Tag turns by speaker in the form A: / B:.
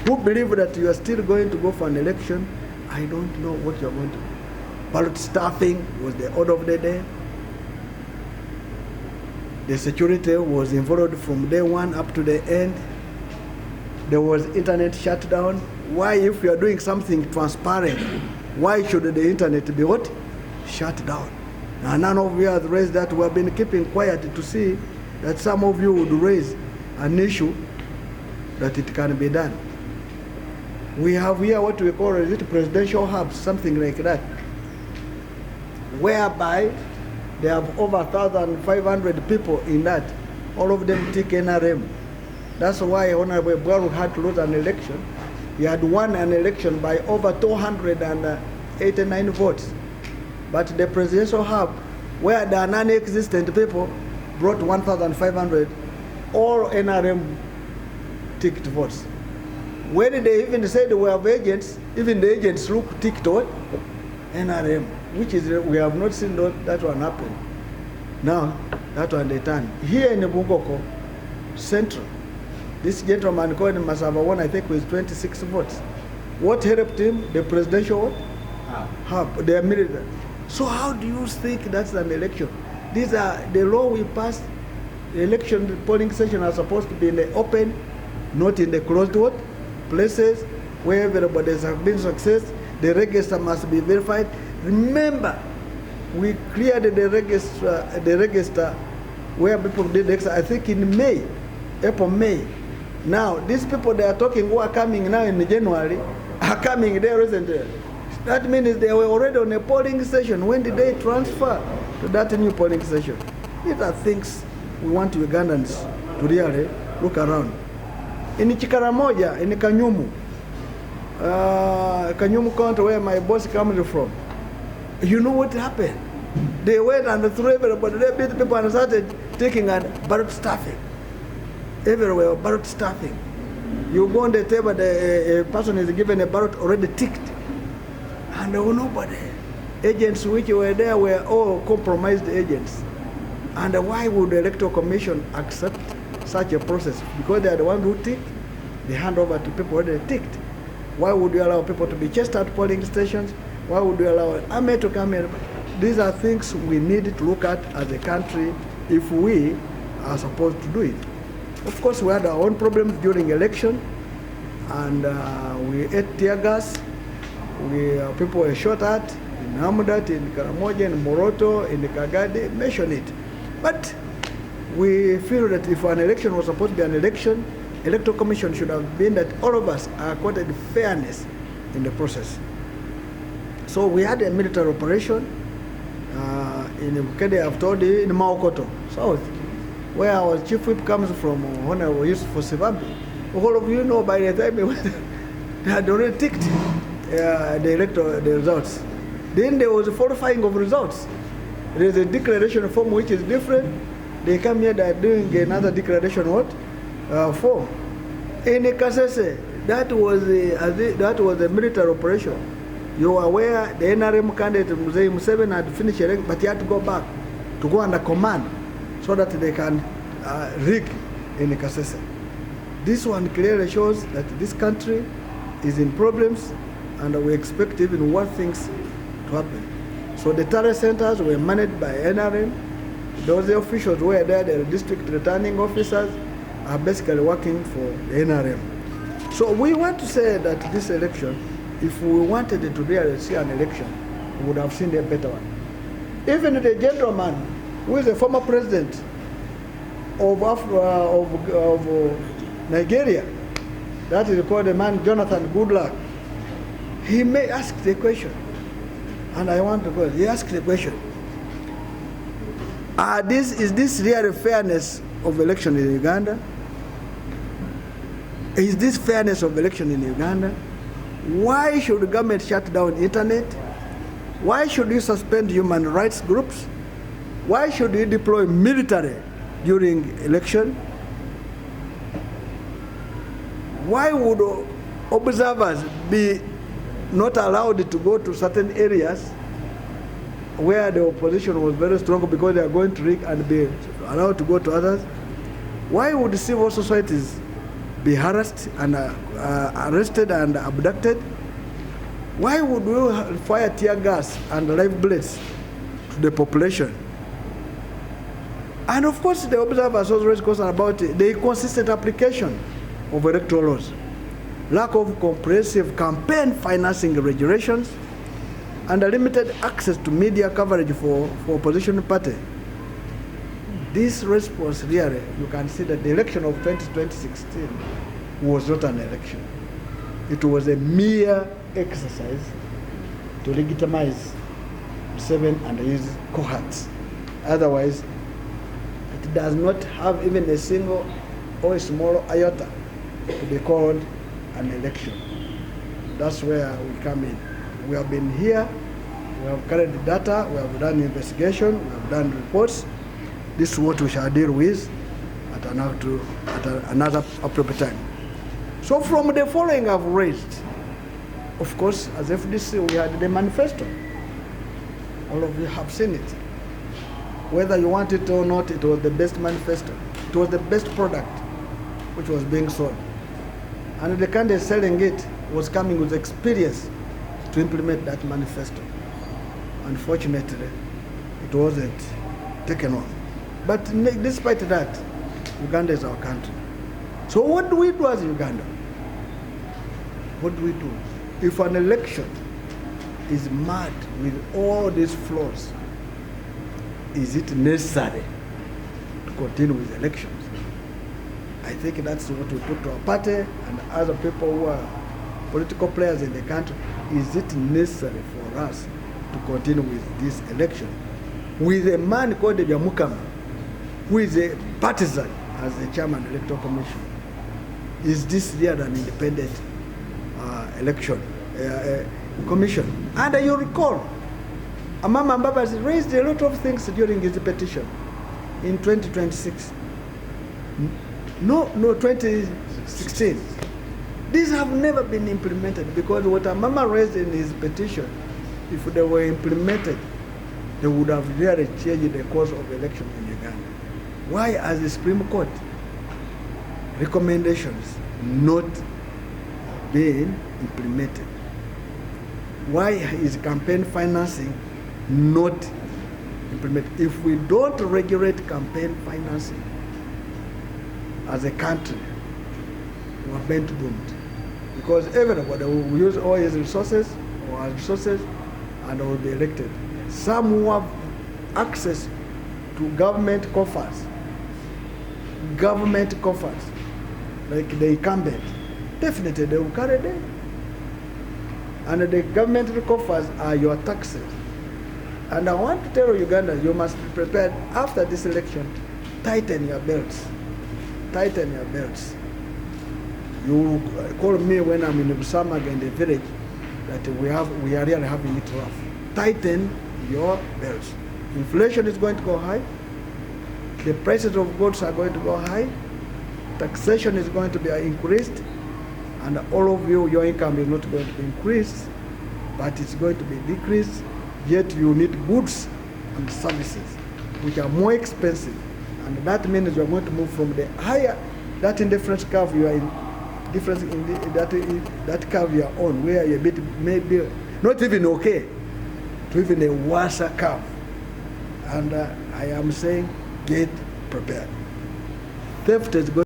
A: who believe that you are still going to go for an election, I don't know what you're going to do. Ballot stuffing was the order of the day. The security was involved from day one up to the end. There was internet shutdown. Why, if you are doing something transparent, why should the internet be what? Shut down. Now, none of you have raised that. We have been keeping quiet to see that some of you would raise an issue that it can be done. We have here what we call, is it presidential hubs, something like that, whereby they have over 1,500 people in that. All of them take NRM. That's why Honorable Bwaru had to lose an election. He had won an election by over 289 votes. But the presidential hub, where the non-existent people brought 1,500, all NRM ticket votes. When they even said we have agents, even the agents look ticked what? NRM, which is, we have not seen that one happen. Now, that one they turn. Here in Bungoko Central, this gentleman called Masava won, I think, with 26 votes. What helped him? The presidential hub, the military. So how do you think that's an election? These are the law we passed. The election, the polling station are supposed to be in the open, not in the closed places where everybody has been success. The register must be verified. Remember, we cleared the register where people did extra, I think in May, April, May. Now, these people they are talking who are coming now in January are coming there recently. That means they were already on a polling station. When did they transfer to that new polling station? These are things we want Ugandans to really look around. In Chikaramoja, in Kanyumu, Kanyumu County, where my boss comes from, you know what happened? They went and threw everybody. They beat people and started taking a ballot stuffing. Everywhere, ballot stuffing. You go on the table, a person is given a ballot already ticked. And there were nobody. Agents which were there were all compromised agents. And why would the Electoral Commission accept such a process? Because they are the ones who ticked, they hand over to people already ticked. Why would you allow people to be chased at polling stations? Why would you allow an army to come in? These are things we need to look at as a country if we are supposed to do it. Of course, we had our own problems during election, and we ate tear gas. People were shot at in Hamudat, in Karamoja, in Moroto, in Kagadi, mention it. But we feel that if an election was supposed to be an election, Electoral Commission should have been that all of us are accorded fairness in the process. So we had a military operation in Bukede, I've told you, in Maokoto South, where our chief whip comes from, Honorable Yusuf Sivambi. All of you know by the time they had already ticked the results. Then there was a fortifying of results. There is a declaration form which is different. They come here, they are doing another declaration form. In Kasese, that was a military operation. You are aware the NRM candidate Mzee Museveni had finished election, but he had to go back to go under command so that they can rig in Kasese. This one clearly shows that this country is in problems, and we expect even worse things to happen. So the terror centers were managed by NRM. Those officials were there, the district returning officers are basically working for the NRM. So we want to say that this election, if we wanted to really see an election, we would have seen a better one. Even the gentleman who is a former president of Nigeria, that is called the man Jonathan Goodluck, he may ask the question, and I want to go. He asked the question: is this really fairness of election in Uganda? Is this fairness of election in Uganda? Why should the government shut down internet? Why should you suspend human rights groups? Why should you deploy military during election? Why would observers be not allowed to go to certain areas where the opposition was very strong because they are going to rig, and be allowed to go to others? Why would civil societies be harassed and arrested and abducted? Why would we fire tear gas and live bullets to the population? And of course, the observers also raised concern about the inconsistent application of electoral laws, lack of comprehensive campaign financing regulations, and a limited access to media coverage for opposition party. This response really, you can see that the election of 2016 was not an election. It was a mere exercise to legitimize Museveni and his cohorts. Otherwise, it does not have even a single or a small iota to be called an election. That's where we come in. We have been here, we have carried the data, we have done investigation, we have done reports. This is what we shall deal with at another appropriate time. So from the following I've raised, of course, as FDC, we had the manifesto. All of you have seen it. Whether you want it or not, it was the best manifesto. It was the best product which was being sold. And the candidate selling it was coming with experience to implement that manifesto. Unfortunately, it wasn't taken on. But despite that, Uganda is our country. So what do we do as Uganda? What do we do? If an election is mad with all these flaws, is it necessary to continue with elections? I think that's what we put to our party and other people who are political players in the country. Is it necessary for us to continue with this election with a man called Byamukama, who is a partisan as the chairman of the Electoral Commission? Is this really an independent election commission? And you recall, Amama Mbabazi raised a lot of things during his petition in 2026. No, 2016. These have never been implemented because what Amama raised in his petition, if they were implemented, they would have really changed the course of election in Uganda. Why has the Supreme Court recommendations not being implemented? Why is campaign financing not implemented? If we don't regulate campaign financing as a country, we are bent doomed. Because everybody will use all his resources or our resources and will be elected. Some who have access to government coffers, like the incumbent, definitely they will carry them. And the government coffers are your taxes. And I want to tell Uganda, you must be prepared after this election. Tighten your belts. Tighten your belts. You call me when I'm in Busamaga in the village that we are really having it rough. Tighten your belts. Inflation is going to go high. The prices of goods are going to go high. Taxation is going to be increased. And all of you, your income is not going to be increased, but it's going to be decreased. Yet you need goods and services, which are more expensive. And that means you are going to move from the higher, that indifference curve you are in, difference in that curve you are on, where you're a bit maybe not even okay, to even a worse curve. And I am saying, get prepared. Theft is going